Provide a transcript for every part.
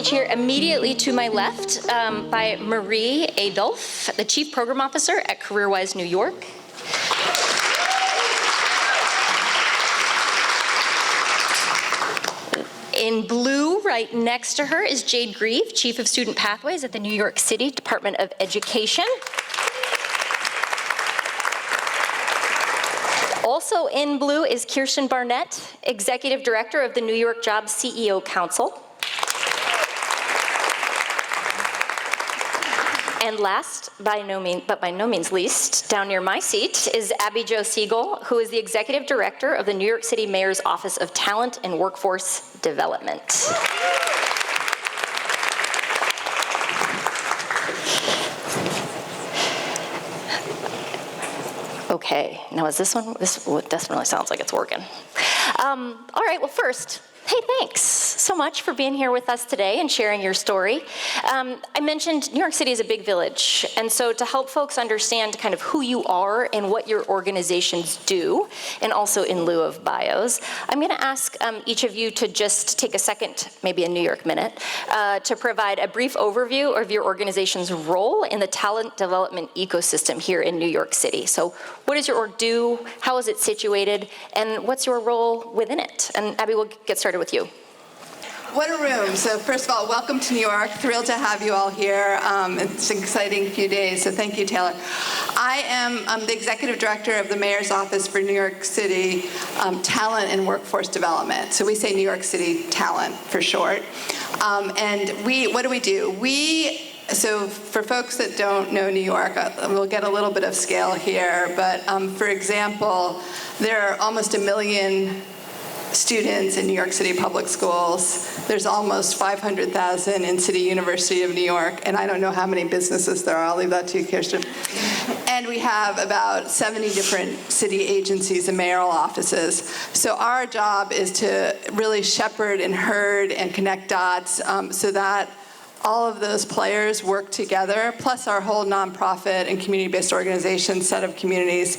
speech here immediately to my left by Marie Adolph, the Chief Program Officer at CareerWise New York. In blue, right next to her, is Jade Grieve, Chief of Student Pathways at the New York City Department of Education. Also in blue is Kirsten Barnett, Executive Director of the New York Jobs CEO Council. And last, by no means least, down near my seat, is Abby Jo Siegel, who is the Executive Director of the New York City Mayor's Office of Talent and Workforce Development. Okay, now is this one? This definitely sounds like it's working. All right, well first, hey, thanks so much for being here with us today and sharing your story. I mentioned New York City is a big village, and so to help folks understand kind of who you are and what your organizations do, and also in lieu of bios, I'm gonna ask each of you to just take a second, maybe a New York minute, to provide a brief overview of your organization's role in the talent development ecosystem here in New York City. So what does your org do? How is it situated? And what's your role within it? And Abby, we'll get started with you. What a room. So first of all, welcome to New York. Thrilled to have you all here. It's an exciting few days, so thank you, Taylor. I'm the Executive Director of the Mayor's Office for New York City Talent and Workforce Development. So we say New York City Talent for short. And what do? So for folks that don't know New York, we'll get a little bit of scale here, but for example, there are almost 1 million students in New York City public schools. There's almost 500,000 in City University of New York, and I don't know how many businesses there are. I'll leave that to you, Kirsten. And we have about 70 different city agencies and mayoral offices. So our job is to really shepherd and herd and connect dots so that all of those players work together, plus our whole nonprofit and community-based organization set of communities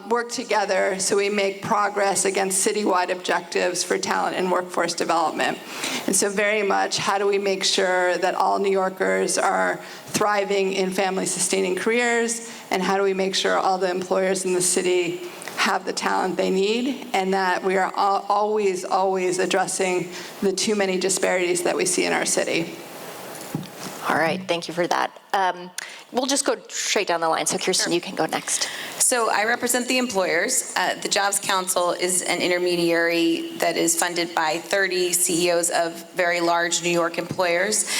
work together so we make progress against citywide objectives for talent and workforce development. And so very much, how do we make sure that all New Yorkers are thriving in family-sustaining careers, and how do we make sure all the employers in the city have the talent they need, and that we are always addressing the too many disparities that we see in our city. All right, thank you for that. We'll just go straight down the line. So Kirsten, you can go next. So I represent the employers. The Jobs Council is an intermediary that is funded by 30 CEOs of very large New York employers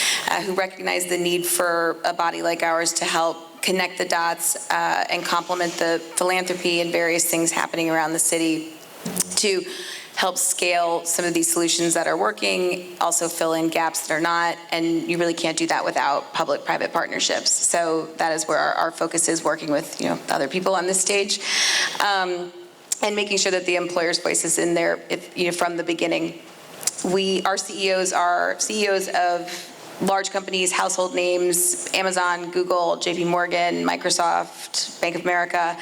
who recognize the need for a body like ours to help connect the dots and complement the philanthropy and various things happening around the city to help scale some of these solutions that are working, also fill in gaps that are not, and you really can't do that without public-private partnerships. So that is where our focus is, working with other people on this stage, and making sure that the employer's voice is in there from the beginning. Our CEOs are CEOs of large companies, household names, Amazon, Google, JP Morgan, Microsoft, Bank of America,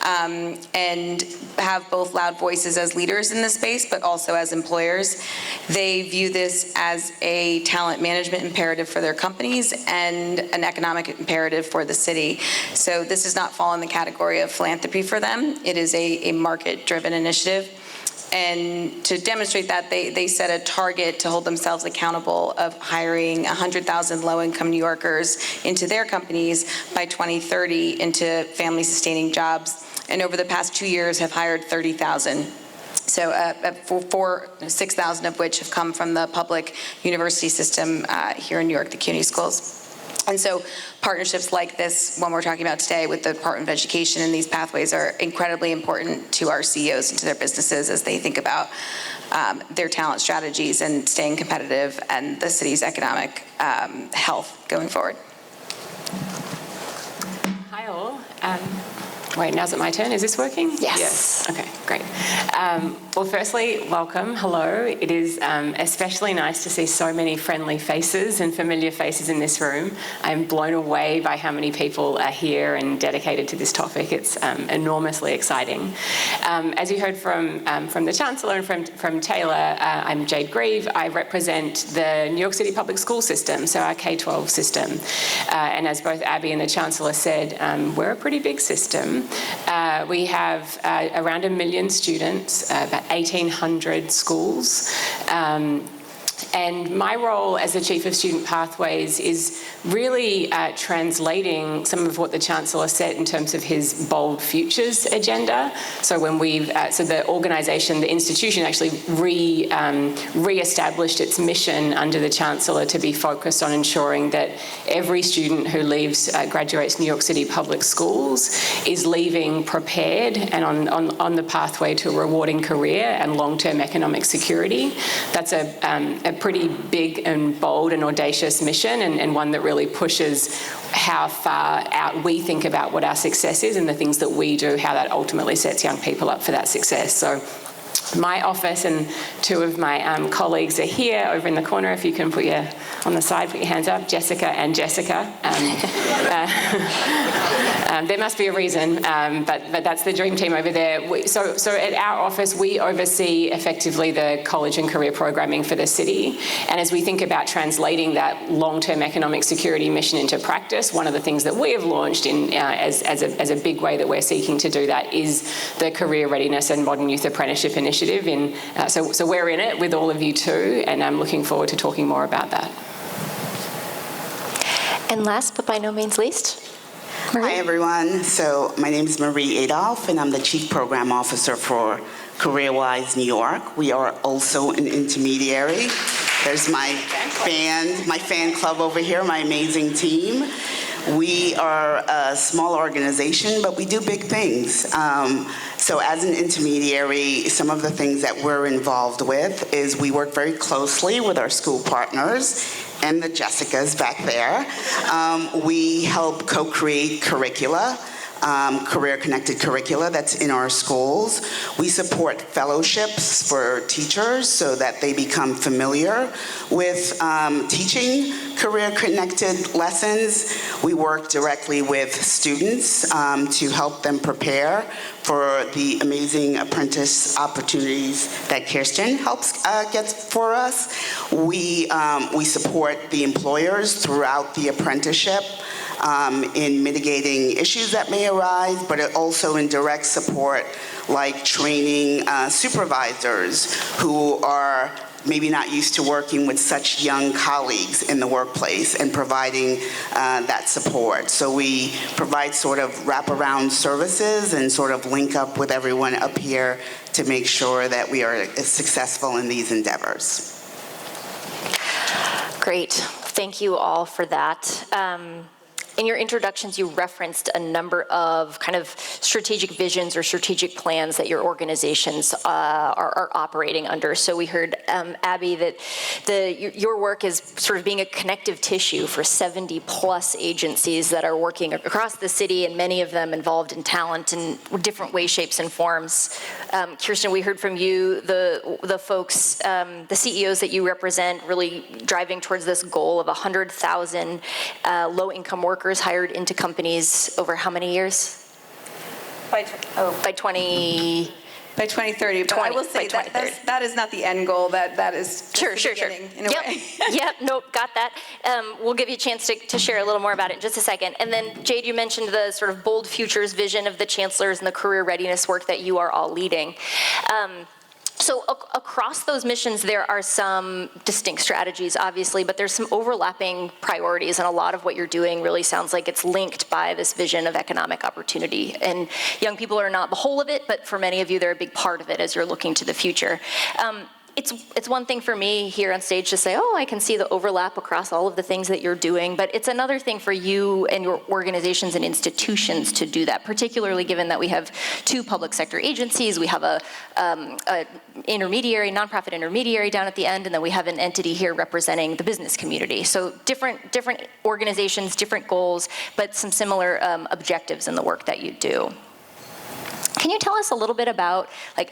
and have both loud voices as leaders in this space, but also as employers. They view this as a talent management imperative for their companies and an economic imperative for the city. So this does not fall in the category of philanthropy for them. It is a market-driven initiative. And to demonstrate that, they set a target to hold themselves accountable of hiring 100,000 low-income New Yorkers into their companies by 2030 into family-sustaining jobs. And over the past 2 years have hired 30,000. So 6,000 of which have come from the public university system here in New York, the CUNY schools. And so partnerships like this, one we're talking about today with the Department of Education and these pathways, are incredibly important to our CEOs and to their businesses as they think about their talent strategies and staying competitive and the city's economic health going forward. Hi all. Wait, now's it my turn? Is this working? Yes. Okay, great. Well, firstly, welcome. Hello. It is especially nice to see so many friendly faces and familiar faces in this room. I'm blown away by how many people are here and dedicated to this topic. It's enormously exciting. As you heard from the Chancellor and from Taylor, I'm Jade Grieve. I represent the New York City public school system, so our K-12 system. And as both Abby and the Chancellor said, we're a pretty big system. We have around 1 million students, about 1,800 schools. And my role as the Chief of Student Pathways is really translating some of what the Chancellor said in terms of his Bold Futures agenda. So when so the organisation, the institution actually re-established its mission under the Chancellor to be focused on ensuring that every student who graduates New York City public schools is leaving prepared and on the pathway to a rewarding career and long-term economic security. That's a pretty big and bold and audacious mission, and one that really pushes how far out we think about what our success is and the things that we do, how that ultimately sets young people up for that success. So my office and two of my colleagues are here over in the corner. If you can put your hands up, Jessica and Jessica. There must be a reason, but that's the dream team over there. So at our office, we oversee effectively the college and career programming for the city. And as we think about translating that long-term economic security mission into practice, one of the things that we have launched as a big way that we're seeking to do that is the Career Readiness and Modern Youth Apprenticeship Initiative. So we're in it with all of you too, and I'm looking forward to talking more about that. And last but by no means least, Marie. Hi, everyone. So my name is Marie Adolph, and I'm the Chief Program Officer for CareerWise New York. We are also an intermediary. There's my fan club over here, my amazing team. We are a small organization, but we do big things. So as an intermediary, some of the things that we're involved with is we work very closely with our school partners and the Jessicas back there. We help co-create curricula, career-connected curricula that's in our schools. We support fellowships for teachers so that they become familiar with teaching career-connected lessons. We work directly with students to help them prepare for the amazing apprentice opportunities that Kirsten helps get for us. We support the employers throughout the apprenticeship in mitigating issues that may arise, but also in direct support, like training supervisors who are maybe not used to working with such young colleagues in the workplace and providing that support. So we provide sort of wraparound services and sort of link up with everyone up here to make sure that we are successful in these endeavors. Great. Thank you all for that. In your introductions, you referenced a number of kind of strategic visions or strategic plans that your organizations are operating under. So we heard, Abby, that your work is sort of being a connective tissue for 70-plus agencies that are working across the city, and many of them involved in talent in different ways, shapes, and forms. Kirsten, we heard from you, the folks, the CEOs that you represent, really driving towards this goal of 100,000 low-income workers hired into companies over how many years? By 2030. But I will say that is not the end goal. That is sure. In a way. Yep. Nope. Got that. We'll give you a chance to share a little more about it in just a second. And then Jade, you mentioned the sort of bold futures vision of the chancellors and the career readiness work that you are all leading. So across those missions, there are some distinct strategies, obviously, but there's some overlapping priorities, and a lot of what you're doing really sounds like it's linked by this vision of economic opportunity. And young people are not the whole of it, but for many of you, they're a big part of it as you're looking to the future. It's one thing for me here on stage to say, oh, I can see the overlap across all of the things that you're doing, but it's another thing for you and your organizations and institutions to do that, particularly given that we have two public sector agencies, we have a nonprofit intermediary down at the end, and then we have an entity here representing the business community. So different organizations, different goals, but some similar objectives in the work that you do. Can you tell us a little bit about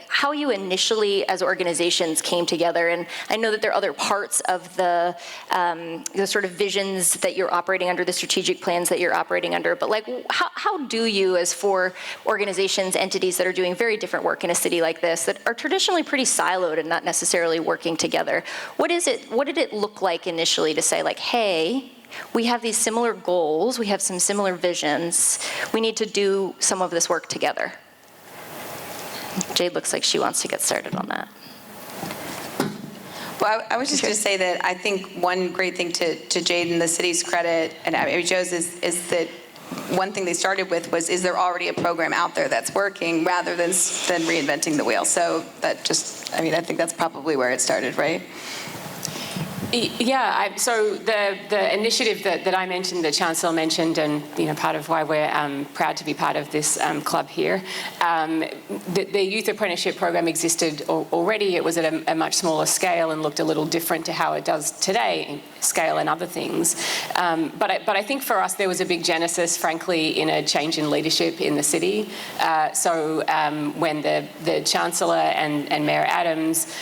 how you initially, as organizations, came together? And I know that there are other parts of the sort of visions that you're operating under, the strategic plans that you're operating under. But how do you, as for organizations, entities that are doing very different work in a city like this, that are traditionally pretty siloed and not necessarily working together? What did it look like initially to say, hey, we have these similar goals, we have some similar visions, we need to do some of this work together? Jade looks like she wants to get started on that. Well, I was just going to say that I think one great thing to Jade and the city's credit, and Joe's, is that one thing they started with was, is there already a program out there that's working, rather than reinventing the wheel? So that just, I think that's probably where it started, right? Yeah, so the initiative that I mentioned, the Chancellor mentioned, and part of why we're proud to be part of this club here, the Youth Apprenticeship Program existed already. It was at a much smaller scale and looked a little different to how it does today, scale and other things. But I think for us there was a big genesis, frankly, in a change in leadership in the city. So when the Chancellor and Mayor Adams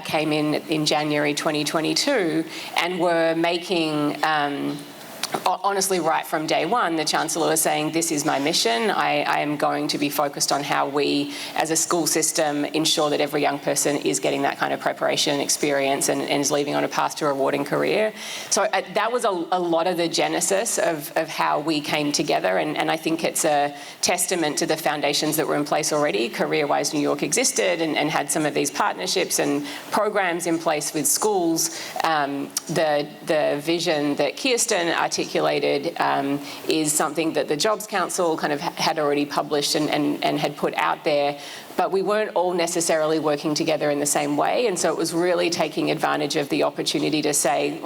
came in January 2022, and were making, honestly, right from day one, the Chancellor was saying, this is my mission. I am going to be focused on how we, as a school system, ensure that every young person is getting that kind of preparation and experience and is leaving on a path to a rewarding career. So that was a lot of the genesis of how we came together, and I think it's a testament to the foundations that were in place already. CareerWise New York existed and had some of these partnerships and programs in place with schools. The vision that Kirsten articulated is something that the Jobs Council kind of had already published and had put out there, but we weren't all necessarily working together in the same way, and so it was really taking advantage of the opportunity to say,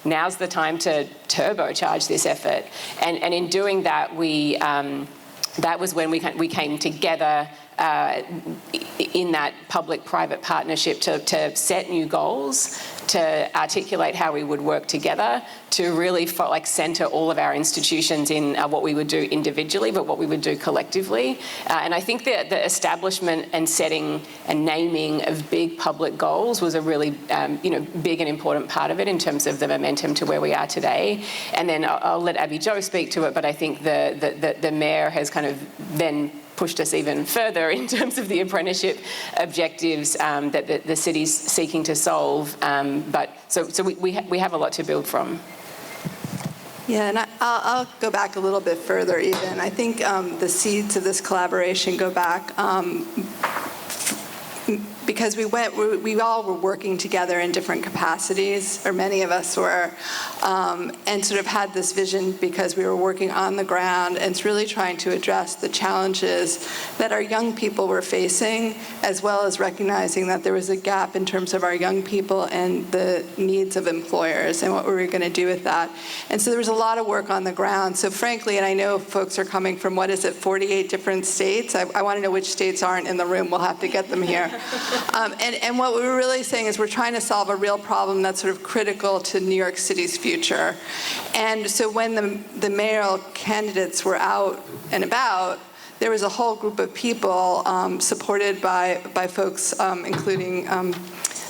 now's the time to turbocharge this effort, and in doing that, that was when we came together in that public-private partnership to set new goals, to articulate how we would work together, to really centre all of our institutions in what we would do individually, but what we would do collectively. And I think that the establishment and setting and naming of big public goals was a really big and important part of it in terms of the momentum to where we are today. And then I'll let Abby Jo speak to it, but I think the mayor has kind of then pushed us even further in terms of the apprenticeship objectives that the city's seeking to solve. But we have a lot to build from. Yeah, and I'll go back a little bit further even. I think the seeds of this collaboration go back because we all were working together in different capacities, or many of us were, and sort of had this vision because we were working on the ground and really trying to address the challenges that our young people were facing, as well as recognizing that there was a gap in terms of our young people and the needs of employers and what we were going to do with that. And so there was a lot of work on the ground. So frankly, and I know folks are coming from, 48 different states. I want to know which states aren't in the room. We'll have to get them here. And what we were really saying is we're trying to solve a real problem that's sort of critical to New York City's future. And so when the mayoral candidates were out and about, there was a whole group of people supported by folks, including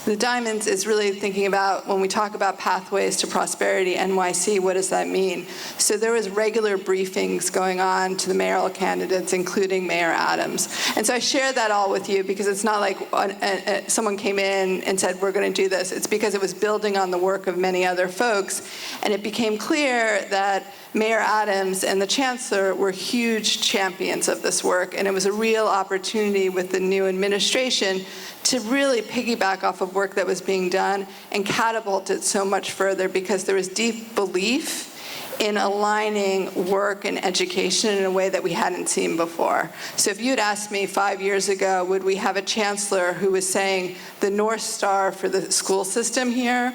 the Diamonds, is really thinking about, when we talk about pathways to prosperity, NYC, what does that mean? So there was regular briefings going on to the mayoral candidates, including Mayor Adams. And so I share that all with you because it's not like someone came in and said, we're going to do this. It's because it was building on the work of many other folks. And it became clear that Mayor Adams and the Chancellor were huge champions of this work, and it was a real opportunity with the new administration to really piggyback off of work that was being done and catapult it so much further, because there was deep belief in aligning work and education in a way that we hadn't seen before. So if you'd asked me 5 years ago, would we have a chancellor who was saying the North Star for the school system here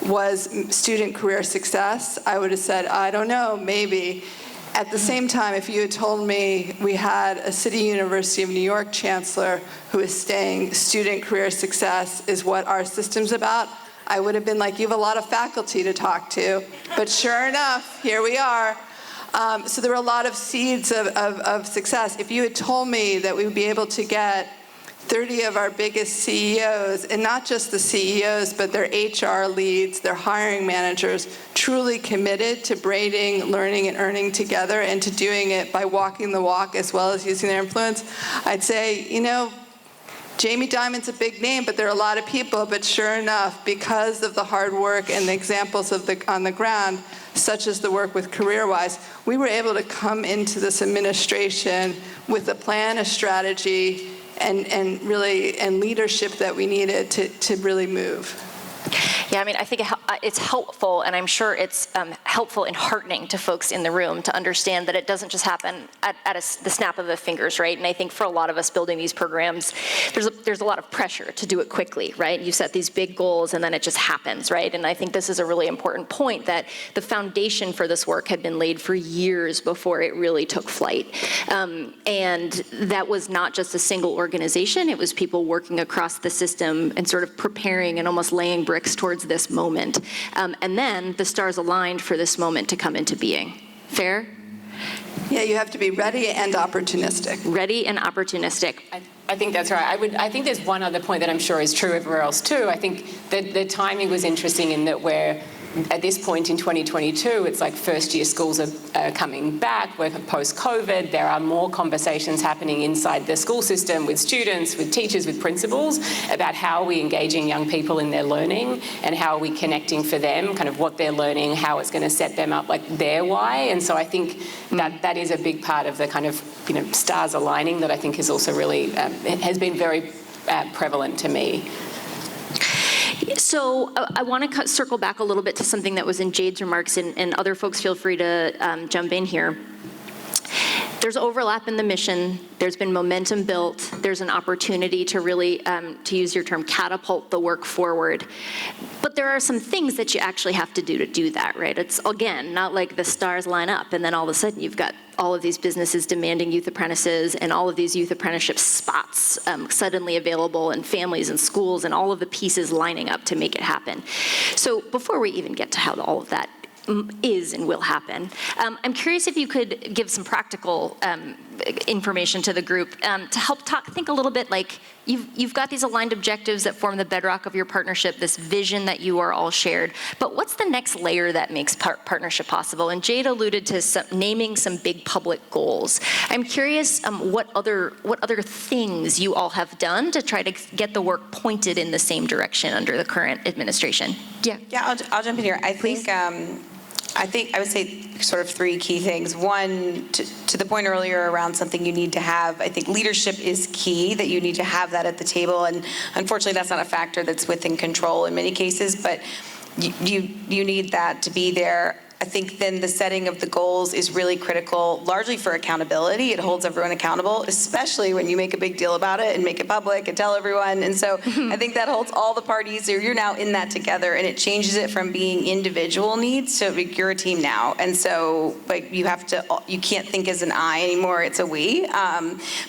was student career success, I would have said, I don't know, maybe. At the same time, if you had told me we had a City University of New York chancellor who is saying student career success is what our system's about, I would have been like, you have a lot of faculty to talk to. But sure enough, here we are. So there were a lot of seeds of success. If you had told me that we would be able to get 30 of our biggest CEOs, and not just the CEOs, but their HR leads, their hiring managers, truly committed to braiding learning and earning together and to doing it by walking the walk as well as using their influence, I'd say, Jamie Dimon's a big name, but there are a lot of people. But sure enough, because of the hard work and the examples on the ground, such as the work with CareerWise, we were able to come into this administration with a plan, a strategy, and leadership that we needed to really move. Yeah, I mean, I think it's helpful, and I'm sure it's helpful and heartening to folks in the room to understand that it doesn't just happen at the snap of the fingers, right? And I think for a lot of us building these programs, there's a lot of pressure to do it quickly, right? You set these big goals, and then it just happens, right? And I think this is a really important point, that the foundation for this work had been laid for years before it really took flight. And that was not just a single organization. It was people working across the system and sort of preparing and almost laying bricks towards this moment. And then the stars aligned for this moment to come into being. Fair? Yeah, you have to be ready and opportunistic. Ready and opportunistic. I think that's right. I think there's one other point that I'm sure is true everywhere else too. I think that the timing was interesting in that we're at this point in 2022, it's like first-year schools are coming back. We're post-COVID. There are more conversations happening inside the school system with students, with teachers, with principals about how are we engaging young people in their learning and how are we connecting for them, kind of what they're learning, how it's going to set them up, like their why. And so I think that is a big part of the kind of stars aligning that I think is also really has been very prevalent to me. So I want to circle back a little bit to something that was in Jade's remarks, and other folks feel free to jump in here. There's overlap in the mission. There's been momentum built. There's an opportunity to really, to use your term, catapult the work forward. But there are some things that you actually have to do that, right? It's, again, not like the stars line up and then all of a sudden you've got all of these businesses demanding youth apprentices and all of these youth apprenticeship spots suddenly available, and families and schools and all of the pieces lining up to make it happen. So before we even get to how all of that is and will happen, I'm curious if you could give some practical information to the group to help think a little bit, like you've got these aligned objectives that form the bedrock of your partnership, this vision that you are all shared, but what's the next layer that makes partnership possible? And Jade alluded to naming some big public goals. I'm curious what other things you all have done to try to get the work pointed in the same direction under the current administration. Yeah, I'll jump in here. I think I would say sort of three key things. One, to the point earlier around something you need to have, I think leadership is key, that you need to have that at the table. And unfortunately, that's not a factor that's within control in many cases, but you need that to be there. I think then the setting of the goals is really critical, largely for accountability. It holds everyone accountable, especially when you make a big deal about it and make it public and tell everyone. And so I think that holds all the parties. You're now in that together, and it changes it from being individual needs to you're a team now. And so you can't think as an I anymore, it's a we,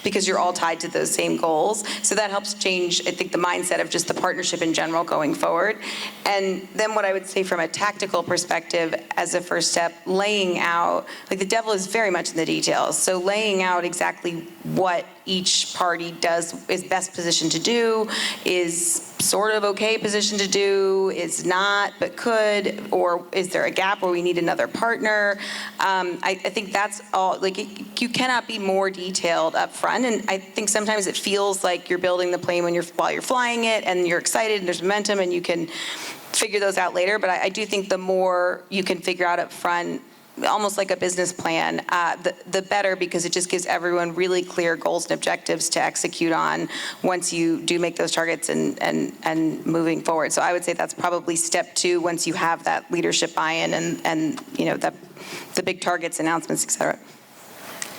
because you're all tied to those same goals. So that helps change, I think, the mindset of just the partnership in general going forward. And then what I would say from a tactical perspective, as a first step, laying out, like the devil is very much in the details. So laying out exactly what each party is best positioned to do, is sort of okay position to do, is not but could, or is there a gap where we need another partner? I think that's all, you cannot be more detailed up front, and I think sometimes it feels like you're building the plane while you're flying it, and you're excited and there's momentum and you can figure those out later, but I do think the more you can figure out up front, almost like a business plan, the better, because it just gives everyone really clear goals and objectives to execute on once you do make those targets and moving forward. So I would say that's probably step 2 once you have that leadership buy-in and the big targets, announcements, et cetera.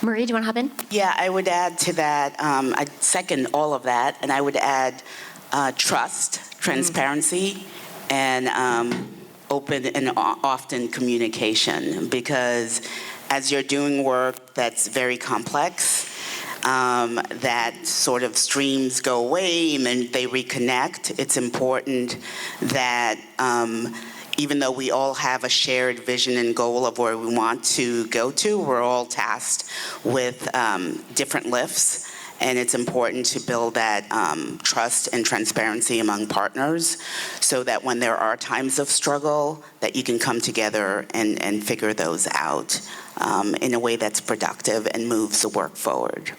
Marie, do you want to hop in? Yeah, I would add to that, I second all of that, and I would add trust, transparency, and open and often communication, because as you're doing work that's very complex, that sort of streams go away and then they reconnect, it's important that even though we all have a shared vision and goal of where we want to go to, we're all tasked with different lifts. And it's important to build that trust and transparency among partners so that when there are times of struggle, that you can come together and figure those out in a way that's productive and moves the work forward.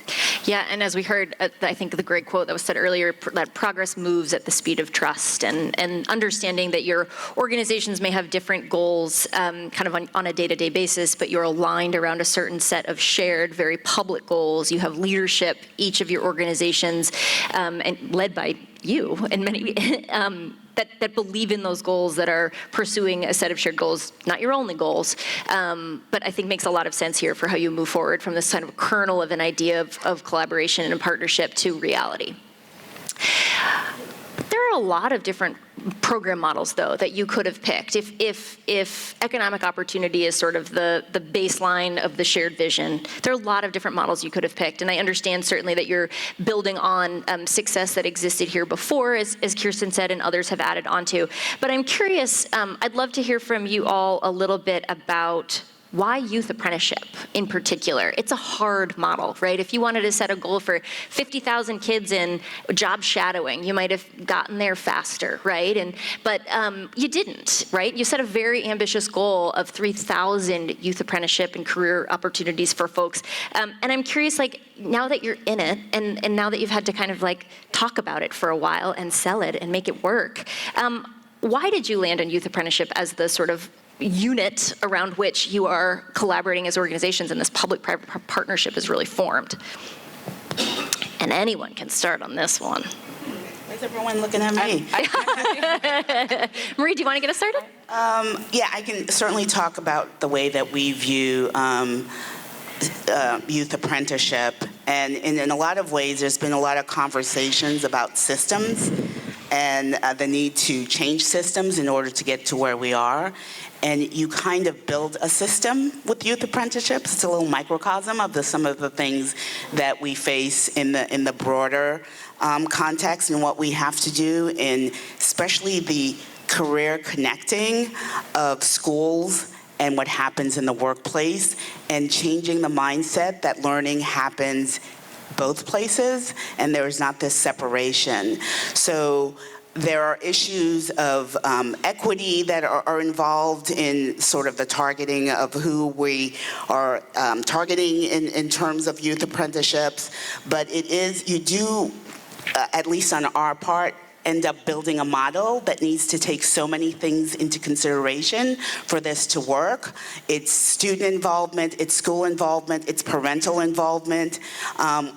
Yeah, and as we heard, I think the great quote that was said earlier, that progress moves at the speed of trust, and understanding that your organizations may have different goals kind of on a day-to-day basis, but you're aligned around a certain set of shared, very public goals. You have leadership, each of your organizations, and led by you and many that believe in those goals, that are pursuing a set of shared goals, not your only goals, but I think makes a lot of sense here for how you move forward from this kind of kernel of an idea of collaboration and partnership to reality. There are a lot of different program models, though, that you could have picked. If economic opportunity is sort of the baseline of the shared vision, there are a lot of different models you could have picked. And I understand certainly that you're building on success that existed here before, as Kirsten said, and others have added onto. But I'm curious, I'd love to hear from you all a little bit about why youth apprenticeship in particular. It's a hard model, right? If you wanted to set a goal for 50,000 kids in job shadowing, you might have gotten there faster, right? But you didn't, right? You set a very ambitious goal of 3,000 youth apprenticeship and career opportunities for folks. And I'm curious, like, now that you're in it, and now that you've had to kind of like talk about it for a while and sell it and make it work, why did you land on youth apprenticeship as the sort of unit around which you are collaborating as organizations and this public-private partnership is really formed? And anyone can start on this one. Why is everyone looking at me? Marie, do you want to get us started? Yeah, I can certainly talk about the way that we view youth apprenticeship. And in a lot of ways, there's been a lot of conversations about systems and the need to change systems in order to get to where we are. And you kind of build a system with youth apprenticeships. It's a little microcosm of some of the things that we face in the broader context and what we have to do, in especially the career connecting of schools and what happens in the workplace, and changing the mindset that learning happens both places and there's not this separation. So there are issues of equity that are involved in sort of the targeting of who we are targeting in terms of youth apprenticeships. But you do, at least on our part, end up building a model that needs to take so many things into consideration for this to work. It's student involvement, it's school involvement, it's parental involvement.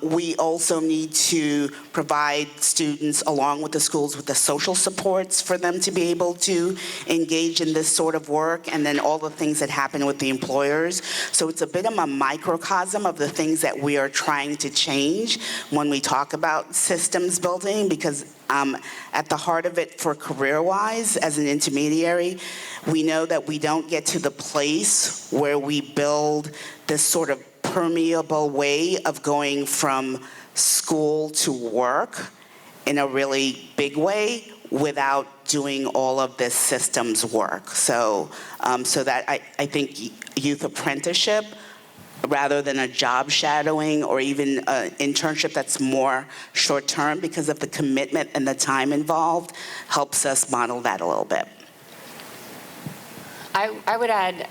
We also need to provide students, along with the schools, with the social supports for them to be able to engage in this sort of work, and then all the things that happen with the employers. So it's a bit of a microcosm of the things that we are trying to change when we talk about systems building, because at the heart of it for CareerWise as an intermediary, we know that we don't get to the place where we build this sort of permeable way of going from school to work in a really big way without doing all of this systems work. So that I think youth apprenticeship, rather than a job shadowing or even an internship that's more short-term, because of the commitment and the time involved, helps us model that a little bit. I would add,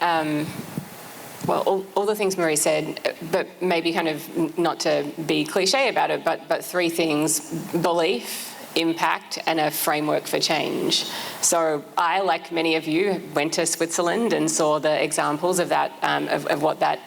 well, all the things Marie said, but maybe kind of not to be cliche about it, but three things: belief, impact, and a framework for change. So I, like many of you, went to Switzerland and saw the examples of that, of what that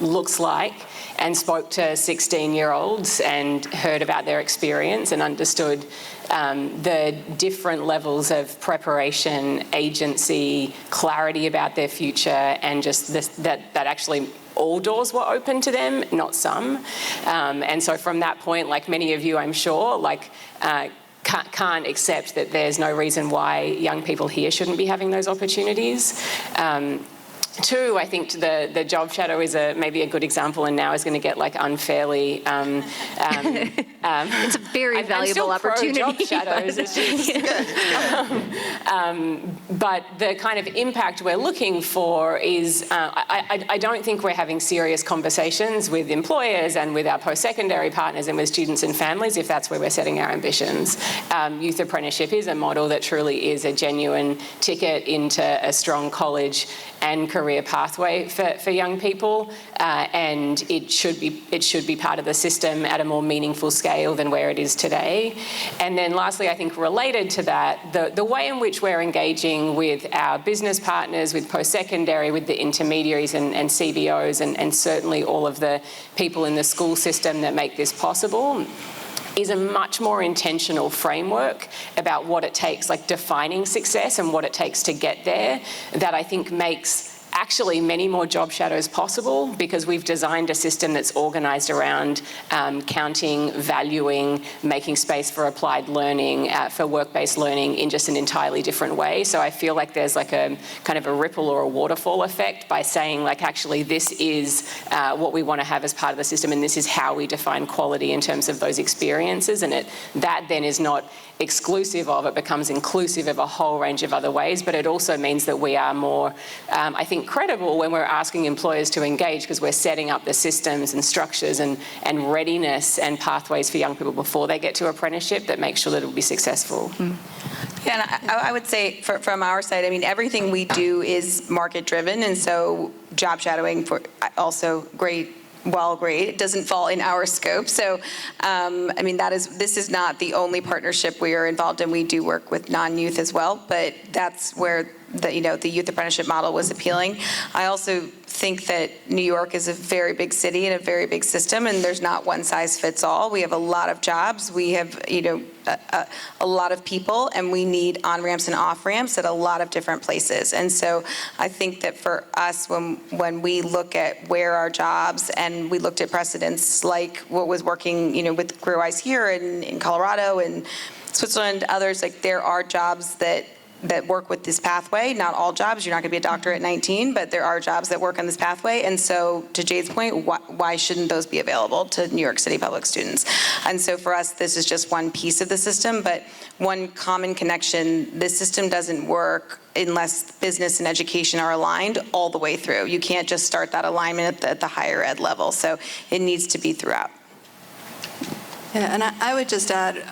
looks like, and spoke to 16-year-olds and heard about their experience and understood the different levels of preparation, agency, clarity about their future, and just that actually all doors were open to them, not some. And so from that point, like many of you, I'm sure, can't accept that there's no reason why young people here shouldn't be having those opportunities. Two, I think the job shadow is maybe a good example, and now is going to get like unfairly. It's a very valuable opportunity. Job shadows. It's just, but the kind of impact we're looking for is, I don't think we're having serious conversations with employers and with our post-secondary partners and with students and families if that's where we're setting our ambitions. Youth apprenticeship is a model that truly is a genuine ticket into a strong college and career pathway for young people, and it should be part of the system at a more meaningful scale than where it is today. And then lastly, I think related to that, the way in which we're engaging with our business partners, with post-secondary, with the intermediaries and CBOs, and certainly all of the people in the school system that make this possible, is a much more intentional framework about what it takes, like defining success and what it takes to get there, that I think makes actually many more job shadows possible, because we've designed a system that's organised around counting, valuing, making space for applied learning, for work-based learning in just an entirely different way. So I feel like there's like a kind of a ripple or a waterfall effect by saying, like, actually this is what we want to have as part of the system, and this is how we define quality in terms of those experiences, and that then is not exclusive of, it becomes inclusive of a whole range of other ways, but it also means that we are more, I think, credible when we're asking employers to engage, because we're setting up the systems and structures and readiness and pathways for young people before they get to apprenticeship that make sure that it will be successful. Yeah, and I would say from our side, I mean, everything we do is market driven, and so job shadowing for also great. It doesn't fall in our scope. So, I mean, this is not the only partnership we are involved in. We do work with non-youth as well, but that's where the youth apprenticeship model was appealing. I also think that New York is a very big city and a very big system, and there's not one size fits all. We have a lot of jobs. We have, a lot of people, and we need on-ramps and off-ramps at a lot of different places. And so I think that for us, when we look at where our jobs, and we looked at precedents like what was working, with CareerWise here in Colorado and Switzerland, others, like there are jobs that work with this pathway. Not all jobs. You're not going to be a doctor at 19, but there are jobs that work on this pathway. And so, to Jade's point, why shouldn't those be available to New York City public students? And so for us, this is just one piece of the system, but one common connection. This system doesn't work unless business and education are aligned all the way through. You can't just start that alignment at the higher ed level. So it needs to be throughout. Yeah, and I would just add,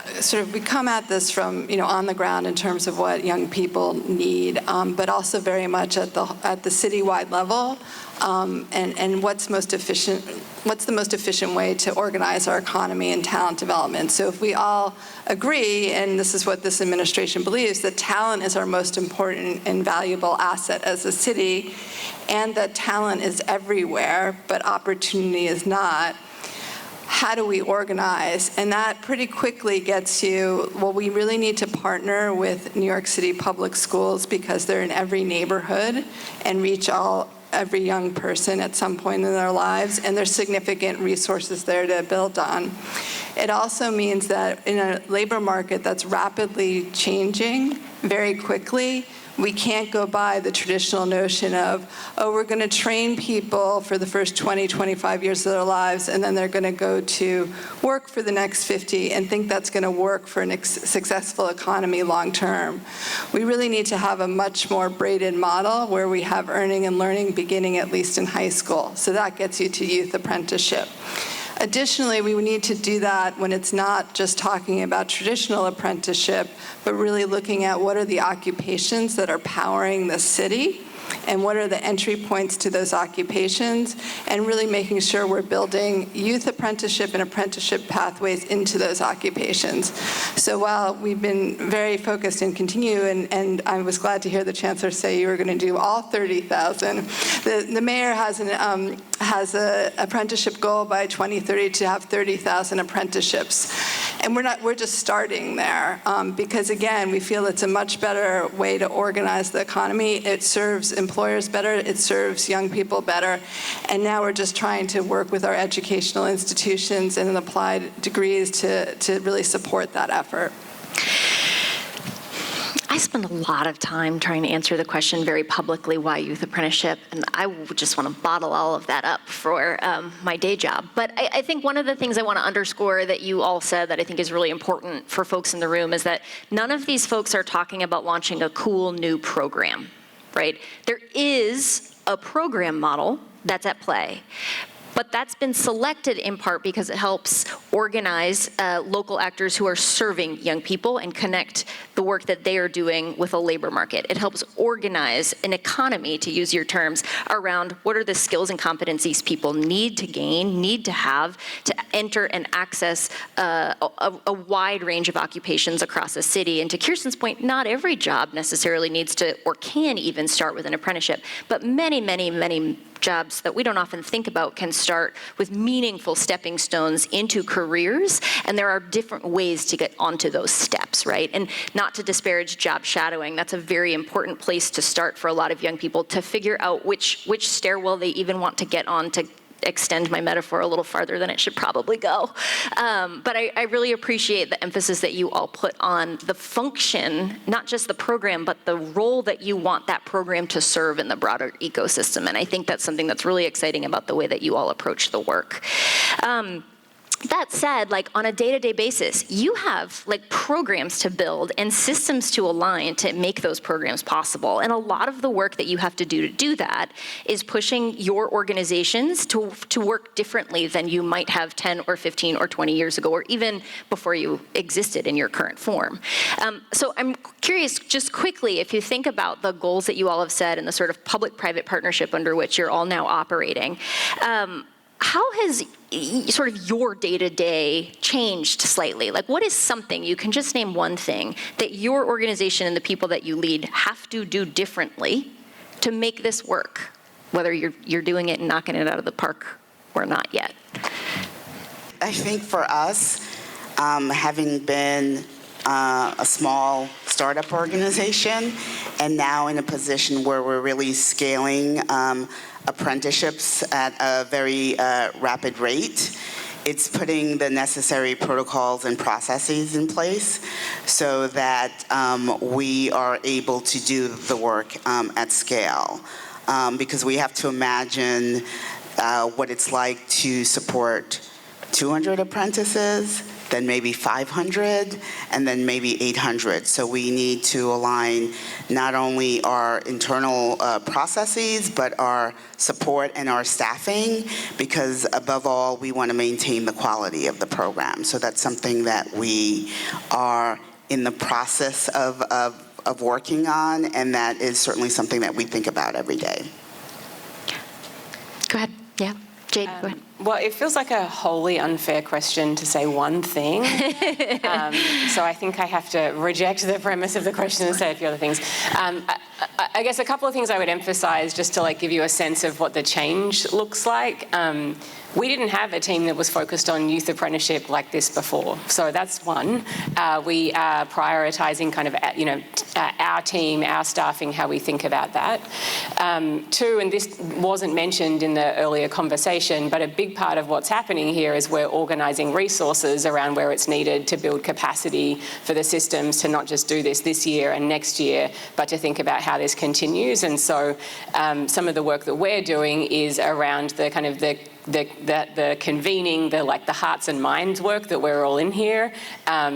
we come at this from, on the ground in terms of what young people need, but also very much at the citywide level, and what's the most efficient way to organize our economy and talent development. So if we all agree, and this is what this administration believes, that talent is our most important and valuable asset as a city, and that talent is everywhere, but opportunity is not, how do we organize? And that pretty quickly gets you, we really need to partner with New York City public schools, because they're in every neighborhood and reach every young person at some point in their lives, and there's significant resources there to build on. It also means that in a labor market that's rapidly changing very quickly, we can't go by the traditional notion of, we're going to train people for the first 20, 25 years of their lives, and then they're going to go to work for the next 50 and think that's going to work for a successful economy long term. We really need to have a much more braided model where we have earning and learning beginning at least in high school. So that gets you to youth apprenticeship. Additionally, we need to do that when it's not just talking about traditional apprenticeship, but really looking at what are the occupations that are powering the city, and what are the entry points to those occupations, and really making sure we're building youth apprenticeship and apprenticeship pathways into those occupations. So while we've been very focused and continue, and I was glad to hear the chancellor say you were going to do all 30,000, the mayor has an apprenticeship goal by 2030 to have 30,000 apprenticeships. And we're just starting there, because again, we feel it's a much better way to organize the economy. It serves employers better, it serves young people better, and now we're just trying to work with our educational institutions and applied degrees to really support that effort. I spend a lot of time trying to answer the question very publicly, why youth apprenticeship, and I would just want to bottle all of that up for my day job. But I think one of the things I want to underscore that you all said that I think is really important for folks in the room is that none of these folks are talking about launching a cool new program, right? There is a program model that's at play. But that's been selected in part because it helps organize local actors who are serving young people and connect the work that they are doing with a labor market. It helps organize an economy, to use your terms, around what are the skills and competencies people need to gain, need to have, to enter and access a wide range of occupations across a city. And to Kirsten's point, not every job necessarily needs to or can even start with an apprenticeship, but many, many, many jobs that we don't often think about can start with meaningful stepping stones into careers, and there are different ways to get onto those steps, right? And not to disparage job shadowing, that's a very important place to start for a lot of young people to figure out which stairwell they even want to get on, to extend my metaphor a little farther than it should probably go. But I really appreciate the emphasis that you all put on the function, not just the program, but the role that you want that program to serve in the broader ecosystem. And I think that's something that's really exciting about the way that you all approach the work. That said, like on a day-to-day basis, you have like programs to build and systems to align to make those programs possible. And a lot of the work that you have to do that is pushing your organizations to work differently than you might have 10 or 15 or 20 years ago, or even before you existed in your current form. So I'm curious, just quickly, if you think about the goals that you all have set and the sort of public-private partnership under which you're all now operating, how has sort of your day-to-day changed slightly? Like, what is something, you can just name one thing, that your organization and the people that you lead have to do differently to make this work, whether you're doing it and knocking it out of the park or not yet? I think for us, having been a small startup organization and now in a position where we're really scaling apprenticeships at a very rapid rate, it's putting the necessary protocols and processes in place so that we are able to do the work at scale. Because we have to imagine what it's like to support 200 apprentices, then maybe 500, and then maybe 800. So we need to align not only our internal processes, but our support and our staffing, because above all, we want to maintain the quality of the program. So that's something that we are in the process of working on, and that is certainly something that we think about every day. Go ahead, yeah. Jade, go ahead. Well, it feels like a wholly unfair question to say one thing. So I think I have to reject the premise of the question and say a few other things. I guess a couple of things I would emphasize just to like give you a sense of what the change looks like. We didn't have a team that was focused on youth apprenticeship like this before. So that's one. We are prioritizing kind of, our team, our staffing, how we think about that. Two, and this wasn't mentioned in the earlier conversation, but a big part of what's happening here is we're organising resources around where it's needed to build capacity for the systems to not just do this year and next year, but to think about how this continues. And so some of the work that we're doing is around the kind of the convening, the hearts and minds work that we're all in here,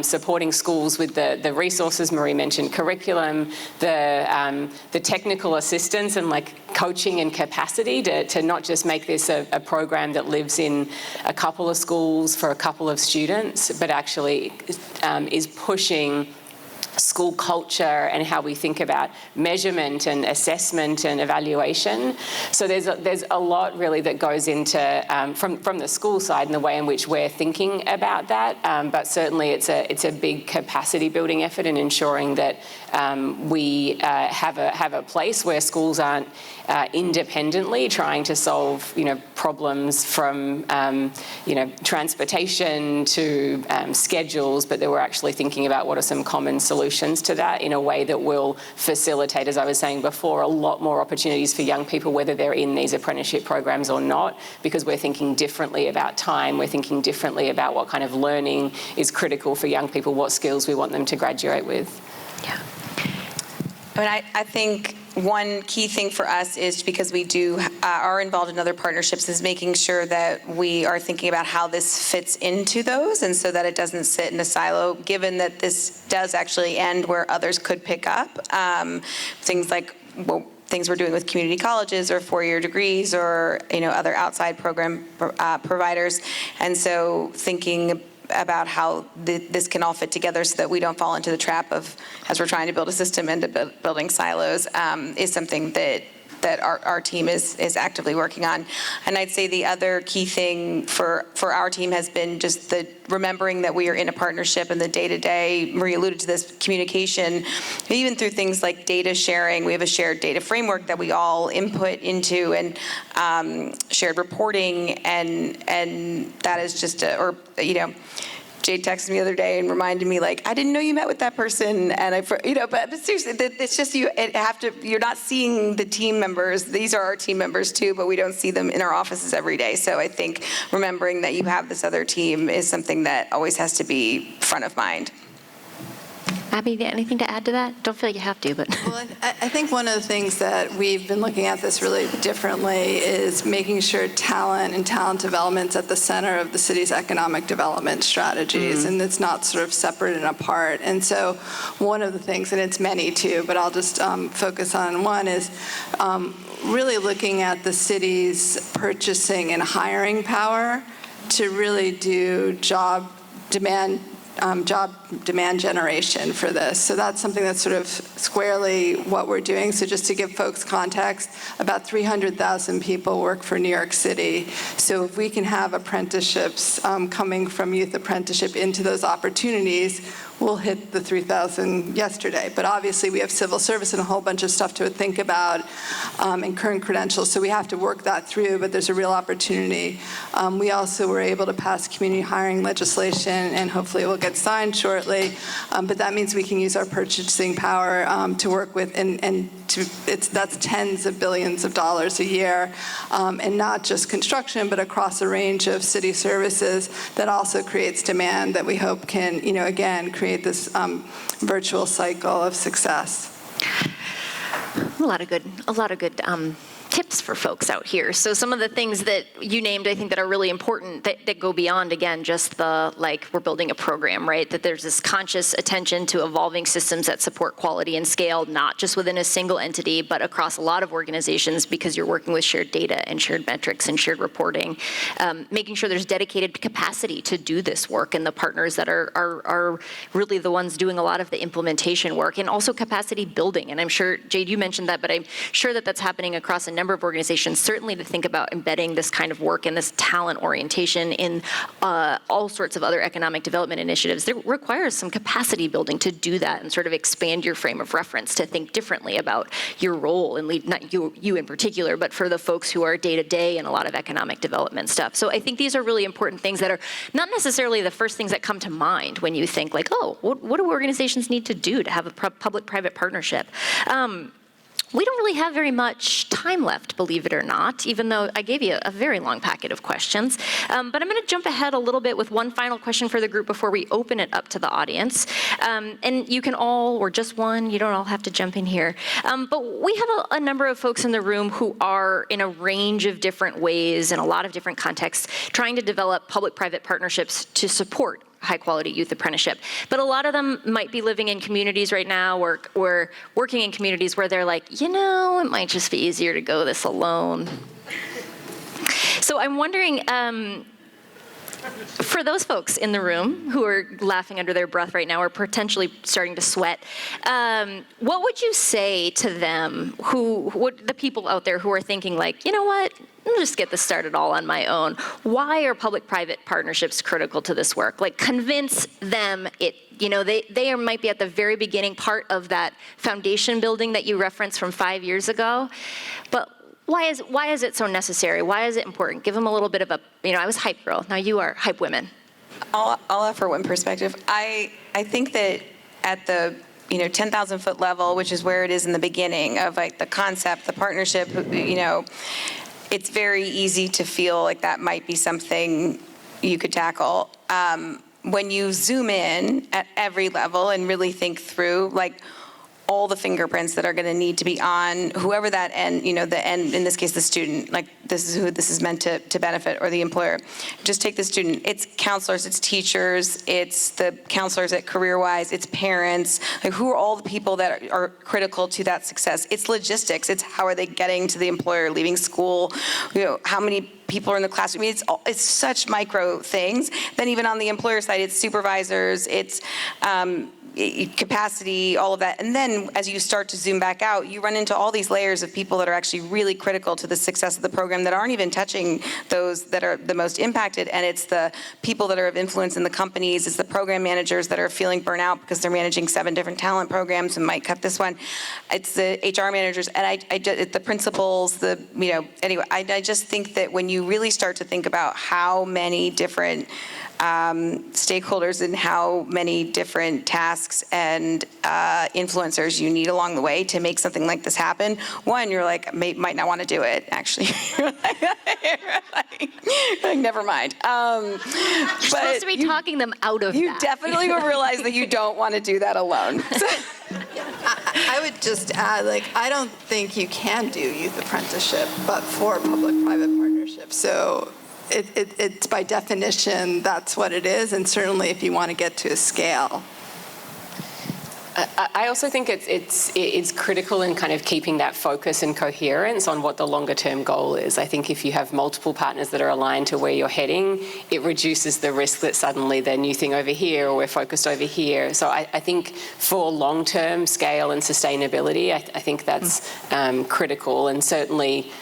supporting schools with the resources. Marie mentioned curriculum, the technical assistance and coaching and capacity to not just make this a program that lives in a couple of schools for a couple of students, but actually is pushing school culture and how we think about measurement and assessment and evaluation. So there's a lot really that goes into from the school side and the way in which we're thinking about that. But certainly it's a big capacity building effort in ensuring that we have a place where schools aren't independently trying to solve problems from transportation to schedules, but that we're actually thinking about what are some common solutions to that in a way that will facilitate, as I was saying before, a lot more opportunities for young people, whether they're in these apprenticeship programs or not, because we're thinking differently about time, we're thinking differently about what kind of learning is critical for young people, what skills we want them to graduate with. Yeah. I mean, I think one key thing for us is, because we are involved in other partnerships, is making sure that we are thinking about how this fits into those, and so that it doesn't sit in a silo, given that this does actually end where others could pick up. Things like, well, things we're doing with community colleges or four-year degrees or, other outside program providers. And so thinking about how this can all fit together so that we don't fall into the trap of, as we're trying to build a system, into building silos, is something that our team is actively working on. And I'd say the other key thing for our team has been just the remembering that we are in a partnership, and the day-to-day, Marie alluded to this, communication, even through things like data sharing. We have a shared data framework that we all input into, and shared reporting, and that is just Jade texted me the other day and reminded me, like, I didn't know you met with that person, and but seriously, it's just you're not seeing the team members. These are our team members too, but we don't see them in our offices every day. So I think remembering that you have this other team is something that always has to be front of mind. Abby, anything to add to that? Don't feel like you have to, but. Well, I think one of the things that we've been looking at this really differently is making sure talent and talent development's at the center of the city's economic development strategies, and it's not sort of separate and apart. And so one of the things, and it's many too, but I'll just focus on one, is really looking at the city's purchasing and hiring power to really do job demand generation for this. So that's something that's sort of squarely what we're doing. So just to give folks context, about 300,000 people work for New York City. So if we can have apprenticeships coming from youth apprenticeship into those opportunities, we'll hit the 3,000 yesterday. But obviously we have civil service and a whole bunch of stuff to think about and current credentials. So we have to work that through, but there's a real opportunity. We also were able to pass community hiring legislation, and hopefully it will get signed shortly. But that means we can use our purchasing power to work with, that's tens of billions of dollars a year, and not just construction, but across a range of city services that also creates demand that we hope can, again, create this virtual cycle of success. A lot of good tips for folks out here. So some of the things that you named, I think, that are really important that go beyond, again, just the, like, we're building a program, right? That there's this conscious attention to evolving systems that support quality and scale, not just within a single entity, but across a lot of organizations, because you're working with shared data and shared metrics and shared reporting. Making sure there's dedicated capacity to do this work, and the partners that are really the ones doing a lot of the implementation work, and also capacity building. And I'm sure, Jade, you mentioned that, but I'm sure that that's happening across a number of organizations, certainly to think about embedding this kind of work and this talent orientation in all sorts of other economic development initiatives. There requires some capacity building to do that and sort of expand your frame of reference to think differently about your role, and not you in particular, but for the folks who are day-to-day in a lot of economic development stuff. So I think these are really important things that are not necessarily the first things that come to mind when you think, like, oh, what do organizations need to do to have a public-private partnership? We don't really have very much time left, believe it or not, even though I gave you a very long packet of questions. But I'm going to jump ahead a little bit with one final question for the group before we open it up to the audience. And you can all, or just one, you don't all have to jump in here. But we have a number of folks in the room who are, in a range of different ways, in a lot of different contexts, trying to develop public-private partnerships to support high-quality youth apprenticeship. But a lot of them might be living in communities right now or working in communities where they're like, it might just be easier to go this alone. So I'm wondering, for those folks in the room who are laughing under their breath right now or potentially starting to sweat, what would you say to them, the people out there who are thinking, like, you know what, I'll just get this started all on my own? Why are public-private partnerships critical to this work? Like, convince them they might be at the very beginning part of that foundation building that you referenced from 5 years ago, but why is it so necessary? Why is it important? Give them a little bit of I was hype girl, now you are hype women. I'll offer one perspective. I think that at the 10,000 foot level, which is where it is in the beginning of, like, the concept, the partnership, it's very easy to feel like that might be something you could tackle. When you zoom in at every level and really think through, like, all the fingerprints that are going to need to be on whoever that end, the end, in this case, the student, like this is who this is meant to benefit, or the employer. Just take the student. It's counselors, it's teachers, it's the counselors at CareerWise, it's parents. Like, who are all the people that are critical to that success? It's logistics. It's how are they getting to the employer, leaving school, how many people are in the classroom. I mean, it's such micro things. Then even on the employer side, it's supervisors, it's capacity, all of that. And then as you start to zoom back out, you run into all these layers of people that are actually really critical to the success of the program that aren't even touching those that are the most impacted. And it's the people that are of influence in the companies. It's the program managers that are feeling burnout because they're managing 7 different talent programs and might cut this one. It's the HR managers, and the principals, anyway, I just think that when you really start to think about how many different stakeholders and how many different tasks and influencers you need along the way to make something like this happen. One, you're like, might not want to do it, actually. You're like, never mind. You're supposed to be talking them out of you that. Definitely will realize that you don't want to do that alone. I would just add, I don't think you can do youth apprenticeship, but for public-private partnership. So it's by definition, that's what it is, and certainly if you want to get to a scale. I also think it's critical in kind of keeping that focus and coherence on what the longer term goal is. I think if you have multiple partners that are aligned to where you're heading, it reduces the risk that suddenly they're new thing over here or we're focused over here. So I think for long-term scale and sustainability, I think that's critical, and certainly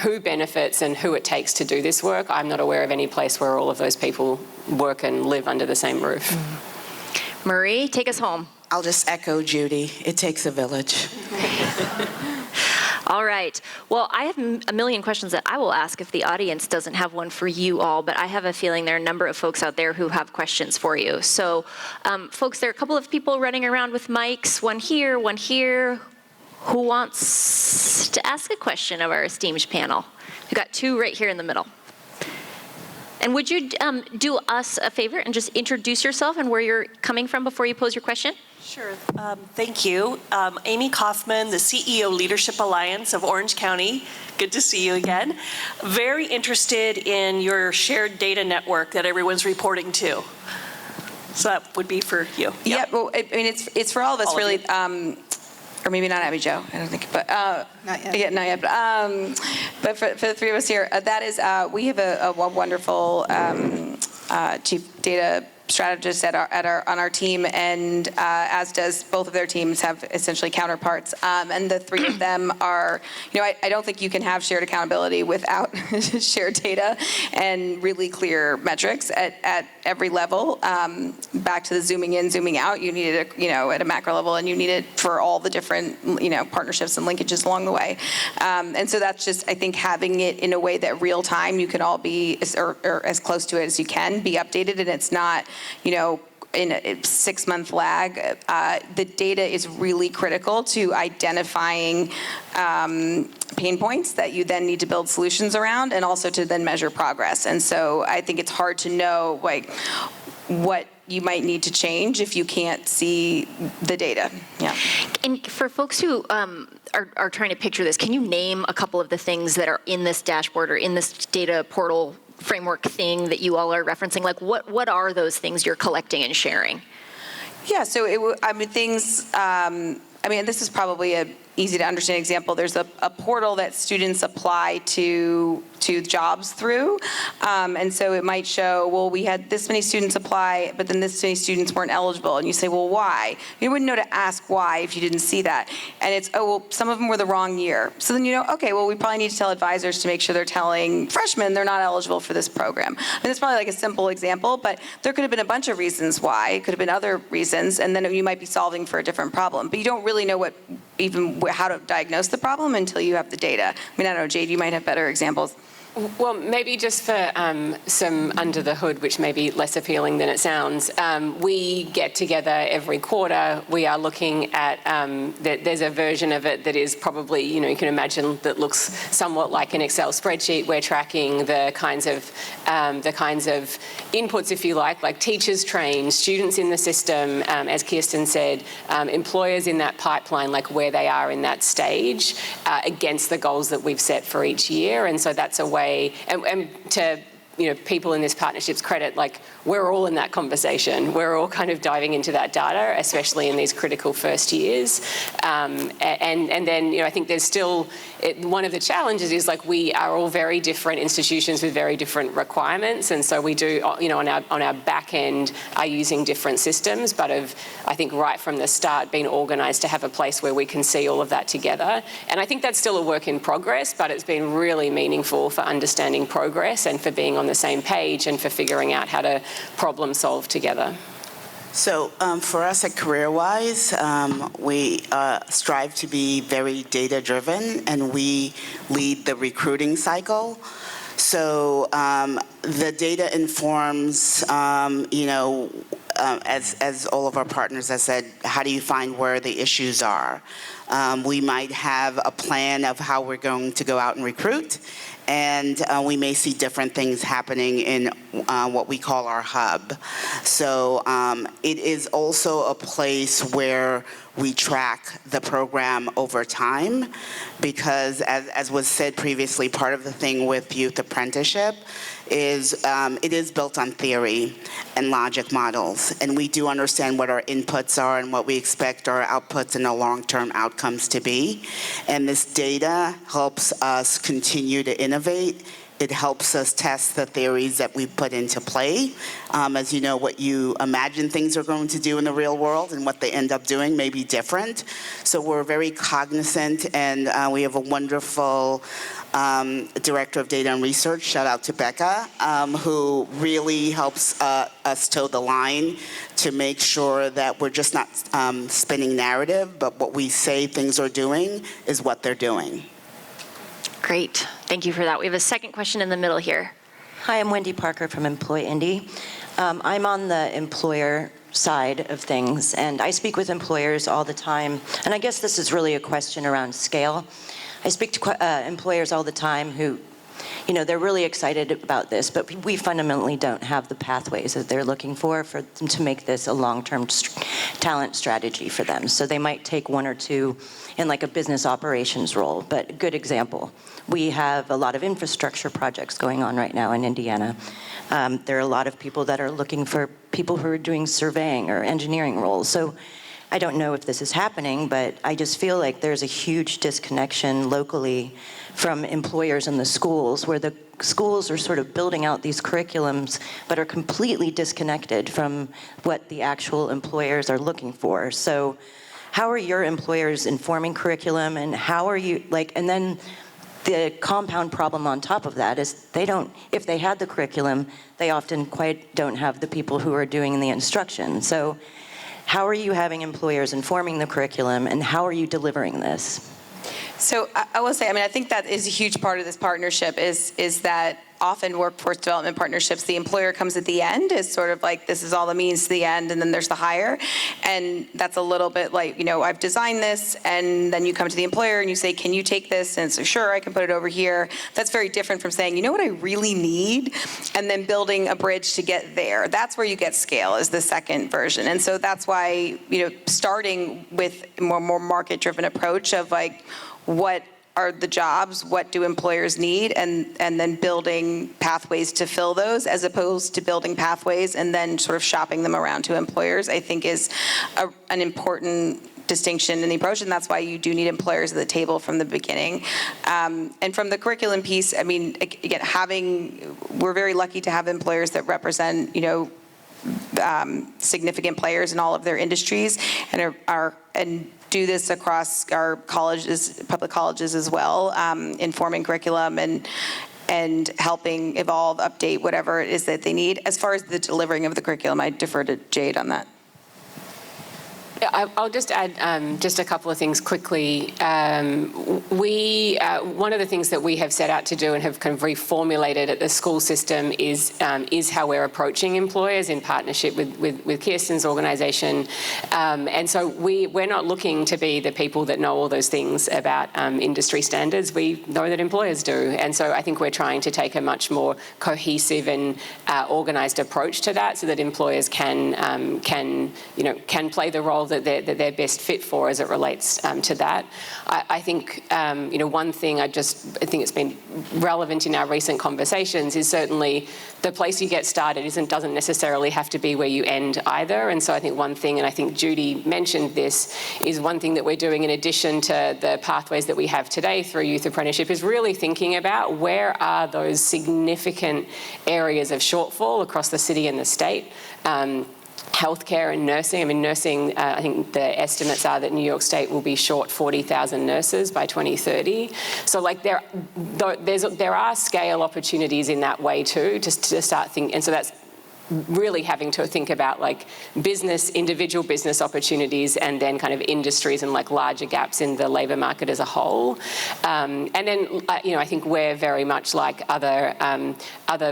who benefits and who it takes to do this work. I'm not aware of any place where all of those people work and live under the same roof. Marie, take us home. I'll just echo Judy. It takes a village. All right. Well, I have a million questions that I will ask if the audience doesn't have one for you all, but I have a feeling there are a number of folks out there who have questions for you. So, folks, there are a couple of people running around with mics, one here, one here. Who wants to ask a question of our esteemed panel? We've got 2 right here in the middle. And would you do us a favor and just introduce yourself and where you're coming from before you pose your question? Sure. Thank you. Amy Kaufman, the CEO Leadership Alliance of Orange County. Good to see you again. Very interested in your shared data network that everyone's reporting to. So that would be for you. Yeah, well, I mean, it's for all of us, All of really. you. Or maybe not Abby Jo, I don't think, but Not yet. Yeah, not yet. But for the 3 of us here, that is we have a wonderful chief data strategist on our team, and as does both of their teams have essentially counterparts, and the 3 of them are, I don't think you can have shared accountability without shared data and really clear metrics at every level. Back to the zooming in, zooming out, you need it, at a macro level, and you need it for all the different, partnerships and linkages along the way. And so that's just, I think, having it in a way that real time you can all be, or as close to it as you can, be updated, and it's not, in a 6-month lag. The data is really critical to identifying pain points that you then need to build solutions around, and also to then measure progress. And so I think it's hard to know what you might need to change if you can't see the data. Yeah. And for folks who are trying to picture this, can you name a couple of the things that are in this dashboard or in this data portal framework thing that you all are referencing? What are those things you're collecting and sharing? Yeah, so things, this is probably a easy to understand example. There's a portal that students apply to jobs through. And so it might show, well, we had this many students apply, but then this many students weren't eligible. And you say, well, why? You wouldn't know to ask why if you didn't see that. And it's, some of them were the wrong year. So then okay, well, we probably need to tell advisors to make sure they're telling freshmen they're not eligible for this program. It's probably a simple example, but there could have been a bunch of reasons why. It could have been other reasons, and then you might be solving for a different problem. But you don't really know how to diagnose the problem until you have the data. I don't know, Jade, you might have better examples. Well, maybe just for some under the hood, which may be less appealing than it sounds, we get together every quarter. We are looking at, there's a version of it that is probably, you can imagine that looks somewhat like an Excel spreadsheet. We're tracking the kinds of inputs, if you like teachers trained, students in the system, as Kirsten said, employers in that pipeline, like where they are in that stage against the goals that we've set for each year. And so that's a way, and to people in this partnership's credit, like we're all in that conversation. We're all kind of diving into that data, especially in these critical first years. And then, I think there's still, one of the challenges is like we are all very different institutions with very different requirements. And so we do, on our back end are using different systems, but I think right from the start been organised to have a place where we can see all of that together. And I think that's still a work in progress, but it's been really meaningful for understanding progress and for being on the same page and for figuring out how to problem solve together. So for us at CareerWise, we strive to be very data-driven, and we lead the recruiting cycle. So the data informs, as all of our partners have said, how do you find where the issues are? We might have a plan of how we're going to go out and recruit, and we may see different things happening in what we call our hub. So it is also a place where we track the program over time, because as was said previously, part of the thing with youth apprenticeship is it is built on theory and logic models, and we do understand what our inputs are and what we expect our outputs and our long-term outcomes to be. And this data helps us continue to innovate. It helps us test the theories that we put into play. As you know, what you imagine things are going to do in the real world and what they end up doing may be different. So we're very cognizant, and we have a wonderful Director of Data and Research, shout out to Becca, who really helps us toe the line to make sure that we're just not spinning narrative, but what we say things are doing is what they're doing. Great. Thank you for that. We have a second question in the middle here. Hi, I'm Wendy Parker from Employ Indy. I'm on the employer side of things, and I speak with employers all the time. And I guess this is really a question around scale. I speak to employers all the time who, they're really excited about this, but we fundamentally don't have the pathways that they're looking for them to make this a long-term talent strategy for them. So they might take one or two in like a business operations role, but a good example. We have a lot of infrastructure projects going on right now in Indiana. There are a lot of people that are looking for people who are doing surveying or engineering roles. So I don't know if this is happening, but I just feel like there's a huge disconnection locally from employers and the schools, where the schools are sort of building out these curriculums but are completely disconnected from what the actual employers are looking for. So how are your employers informing curriculum, and how are you, and then the compound problem on top of that is if they had the curriculum, they often quite don't have the people who are doing the instruction. So how are you having employers informing the curriculum, and how are you delivering this? So I will say, I think that is a huge part of this partnership is that often workforce development partnerships, the employer comes at the end as sort of like, this is all the means to the end, and then there's the hire. And that's a little bit like, I've designed this, and then you come to the employer and you say, can you take this? And so, sure, I can put it over here. That's very different from saying, you know what I really need? And then building a bridge to get there. That's where you get scale, is the second version. And so that's why, starting with a more market-driven approach of like, what are the jobs, what do employers need, and then building pathways to fill those, as opposed to building pathways and then sort of shopping them around to employers, I think is an important distinction in the approach, and that's why you do need employers at the table from the beginning. And from the curriculum piece, again, we're very lucky to have employers that represent, significant players in all of their industries, and do this across our colleges, public colleges as well, informing curriculum and helping evolve, update whatever it is that they need. As far as the delivering of the curriculum, I defer to Jade on that. I'll just add just a couple of things quickly. One of the things that we have set out to do and have kind of reformulated at the school system is how we're approaching employers in partnership with Kirsten's organisation. And so we're not looking to be the people that know all those things about industry standards. We know that employers do. And so I think we're trying to take a much more cohesive and organised approach to that, so that employers can play the role that they're best fit for as it relates to that. I think, one thing I think it's been relevant in our recent conversations is certainly the place you get started doesn't necessarily have to be where you end either. And so I think one thing, and I think Judy mentioned this, is one thing that we're doing in addition to the pathways that we have today through Youth Apprenticeship is really thinking about where are those significant areas of shortfall across the city and the state. Healthcare and nursing. I mean, nursing, I think the estimates are that New York State will be short 40,000 nurses by 2030. So, there are scale opportunities in that way too, just to start thinking. And so that's really having to think about individual business opportunities, and then kind of industries and larger gaps in the labour market as a whole. And then, I think we're very much like other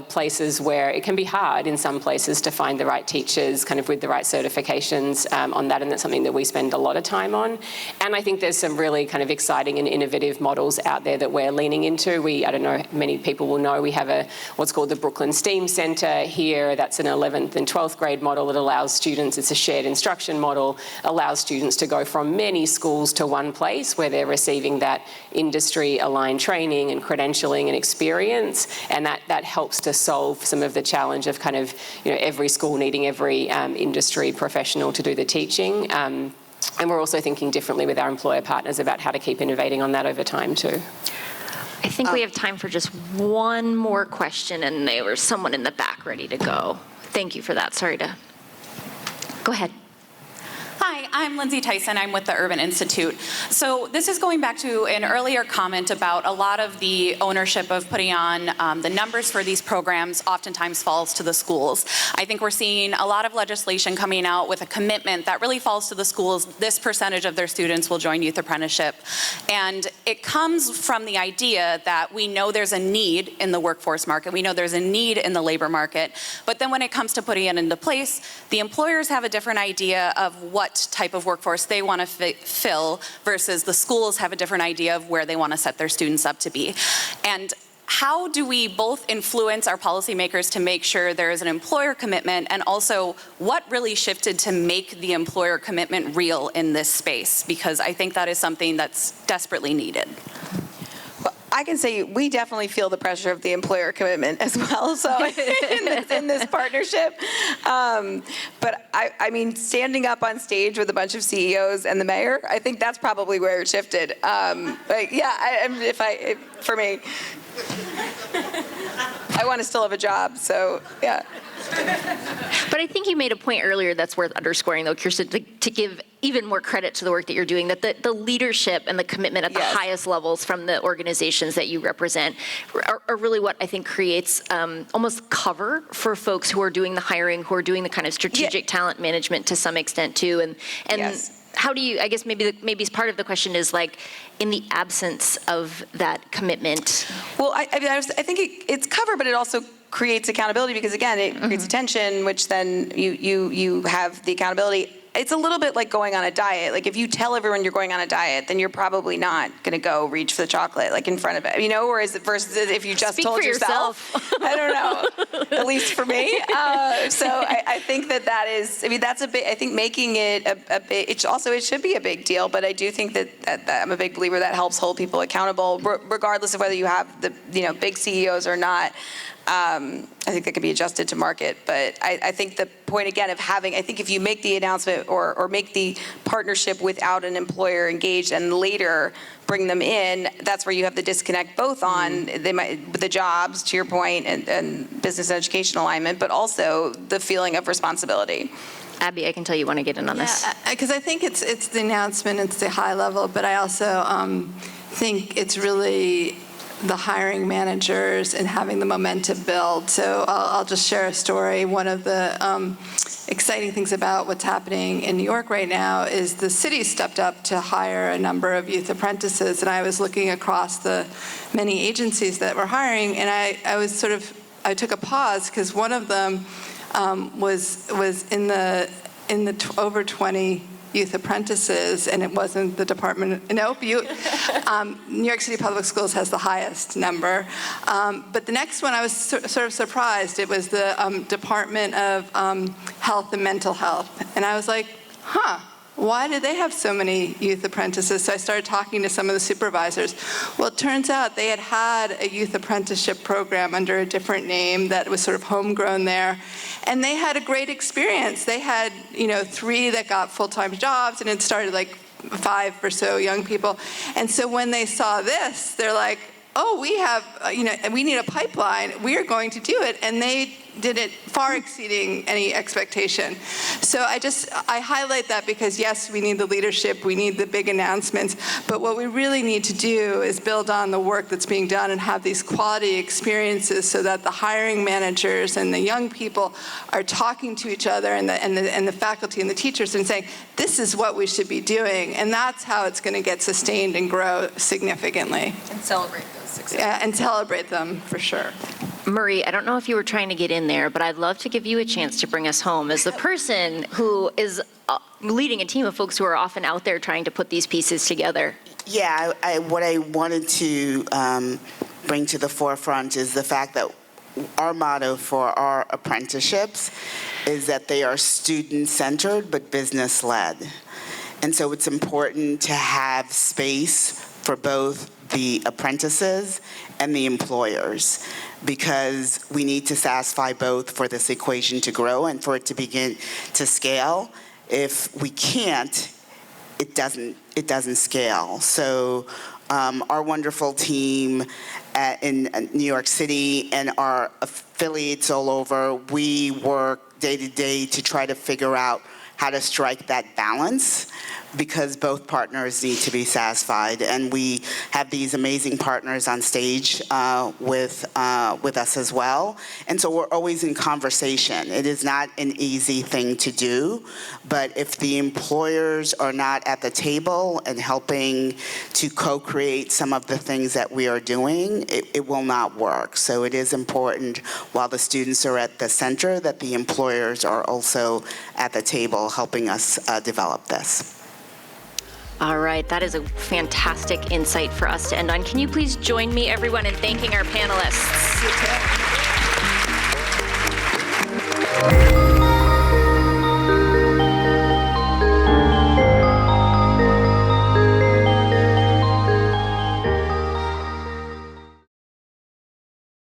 places where it can be hard in some places to find the right teachers kind of with the right certifications on that, and that's something that we spend a lot of time on. And I think there's some really kind of exciting and innovative models out there that we're leaning into. I don't know, many people will know, we have what's called the Brooklyn STEAM Centre here. That's an 11th and 12th grade model that allows students, it's a shared instruction model, allows students to go from many schools to one place where they're receiving that industry-aligned training and credentialing and experience, and that helps to solve some of the challenge of kind of, every school needing every industry professional to do the teaching. And we're also thinking differently with our employer partners about how to keep innovating on that over time too. I think we have time for just one more question, and there was someone in the back ready to go. Thank you for that. Sorry to... Go ahead. Hi, I'm Lindsay Tyson. I'm with the Urban Institute. So this is going back to an earlier comment about a lot of the ownership of putting on the numbers for these programs oftentimes falls to the schools. I think we're seeing a lot of legislation coming out with a commitment that really falls to the schools. This percentage of their students will join Youth Apprenticeship. And it comes from the idea that we know there's a need in the workforce market. We know there's a need in the labor market. But then when it comes to putting it into place, the employers have a different idea of what type of workforce they want to fill versus the schools have a different idea of where they want to set their students up to be. And how do we both influence our policymakers to make sure there is an employer commitment, and also what really shifted to make the employer commitment real in this space? Because I think that is something that's desperately needed. I can say we definitely feel the pressure of the employer commitment as well, so in this partnership. But I mean, standing up on stage with a bunch of CEOs and the mayor, I think that's probably where it shifted. For me, I want to still have a job, so yeah. But I think you made a point earlier that's worth underscoring, though, Kirsten, to give even more credit to the work that you're doing, that the leadership and the commitment at the highest levels from the organizations that you represent are really what I think creates almost cover for folks who are doing the hiring, who are doing the kind of strategic talent management to some extent too. And how do you, I guess maybe part of the question is in the absence of that commitment. Well, I think it's cover, but it also creates accountability, because again, it creates attention, which then you have the accountability. It's a little bit like going on a diet. If you tell everyone you're going on a diet, then you're probably not going to go reach for the chocolate in front of it, Whereas versus if you just told yourself, I don't know, at least for me. So I think that is. That's a big. I think making it a big. It should be a big deal, but I do think that I'm a big believer that helps hold people accountable, regardless of whether you have the big CEOs or not. I think that can be adjusted to market, but I think the point again of having, I think if you make the announcement or make the partnership without an employer engaged and later bring them in, that's where you have the disconnect both on the jobs, to your point, and business and education alignment, but also the feeling of responsibility. Abby, I can tell you want to get in on this. Because I think it's the announcement, it's the high level, but I also think it's really the hiring managers and having the momentum build. So I'll just share a story. One of the exciting things about what's happening in New York right now is the city stepped up to hire a number of youth apprentices, and I was looking across the many agencies that were hiring, and I took a pause because one of them was in the over 20 youth apprentices, and it wasn't the department. Nope, New York City Public Schools has the highest number. But the next one, I was sort of surprised. It was the Department of Health and Mental Health, and I was like, huh. Why do they have so many youth apprentices? So I started talking to some of the supervisors. Well, it turns out they had a youth apprenticeship program under a different name that was sort of homegrown there. And they had a great experience. They had, 3 that got full-time jobs, and it started like 5 or so young people. And so when they saw this, they're like, oh, we have, we need a pipeline. We are going to do it. And they did it far exceeding any expectation. So I highlight that because, yes, we need the leadership, we need the big announcements, but what we really need to do is build on the work that's being done and have these quality experiences so that the hiring managers and the young people are talking to each other and the faculty and the teachers and saying, this is what we should be doing, and that's how it's going to get sustained and grow significantly. And celebrate those successes. Yeah, and celebrate them, for sure. Marie, I don't know if you were trying to get in there, but I'd love to give you a chance to bring us home as the person who is leading a team of folks who are often out there trying to put these pieces together. Yeah, what I wanted to bring to the forefront is the fact that our motto for our apprenticeships is that they are student-centered but business-led. And so it's important to have space for both the apprentices and the employers, because we need to satisfy both for this equation to grow and for it to begin to scale. If we can't, it doesn't scale. So our wonderful team in New York City and our affiliates all over, we work day to day to try to figure out how to strike that balance, because both partners need to be satisfied. And we have these amazing partners on stage with us as well. And so we're always in conversation. It is not an easy thing to do, but if the employers are not at the table and helping to co-create some of the things that we are doing, it will not work. So it is important, while the students are at the center, that the employers are also at the table helping us develop this. All right, that is a fantastic insight for us to end on. Can you please join me, everyone, in thanking our panelists?